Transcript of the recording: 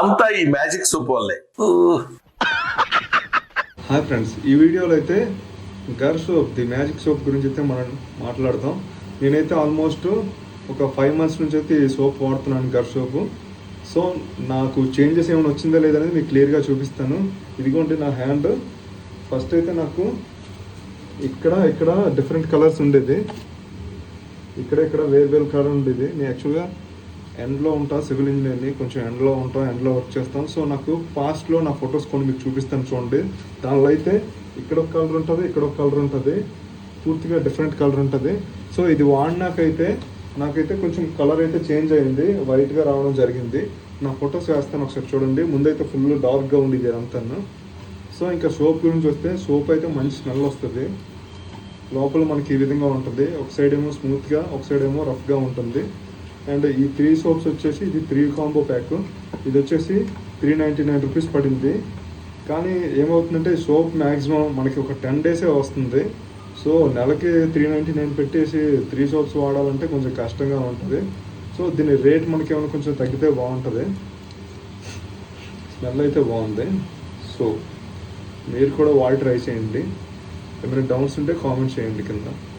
అంతా ఈ magic soap వల్లే. హాయ్ ఫ్రెండ్స్, ఈ వీడియోలో అయితే గర్ సోప్ ది మ్యాజిక్ సోప్ గురించి అయితే మనం మాట్లాడతాం. నేనైతే ఆల్మోస్ట్ ఒక 5 months నుంచి అయితే ఈ సోప్ వాడుతున్నాను, గర్ సోపు. సో నాకు చేంజెస్ ఏమైనా వచ్చిందా లేదనేది మీకు క్లియర్గా చూపిస్తాను. ఇదిగోండి నా హ్యాండ్. ఫస్ట్ అయితే నాకు ఇక్కడ డిఫరెంట్ కలర్స్ ఉండేది, ఇక్కడ వేరు కలర్ ఉండేది. నేను యాక్చువల్గా ఎండ్లో ఉంటా, సివిల్ ఇంజనీర్ని, కొంచెం ఎండ్లో వర్క్ చేస్తాం. సో నాకు పాస్ట్లో నా ఫొటోస్ కొన్ని మీకు చూపిస్తాను చూడండి. దానిలో అయితే ఇక్కడ ఒక కలర్ ఉంటుంది, ఇక్కడ ఒక కలర్ ఉంటుంది, పూర్తిగా డిఫరెంట్ కలర్ ఉంటుంది. సో ఇది నాకైతే కొంచెం కలర్ అయితే చేంజ్ అయింది, వైట్గా రావడం జరిగింది. నా ఫొటోస్ వేస్తాను, ఒకసారి చూడండి. ముందైతే ఫుల్ డార్క్గా ఉండేది అంతా. సో ఇంకా సోప్ గురించి వస్తే, సోప్ అయితే మంచి స్మెల్ వస్తుంది. లోపల మనకి ఈ విధంగా ఉంటుంది, ఒక సైడ్ ఏమో స్మూత్గా, ఒక సైడ్ ఏమో రఫ్గా ఉంటుంది. అండ్ ఈ 3 సోప్స్ వచ్చేసి, ఇది 3 కాంబో ప్యాక్. ఇది వచ్చేసి 399 రూపీస్ పడింది. కానీ ఏమవుతుందంటే సోప్ మ్యాక్సిమం మనకి ఒక 10 days వస్తుంది. సో నెలకి 399 పెట్టేసి 3 సోప్స్ వాడాలంటే కొంచెం కష్టంగా ఉంటుంది. సో దీని రేట్ మనకి ఏమైనా కొంచెం తగ్గితే బాగుంటుంది. స్మెల్ అయితే బాగుంది. సో మీరు కూడా వాడి ట్రై చేయండి. ఏమైనా డౌట్స్ ఉంటే కామెంట్ చేయండి కింద.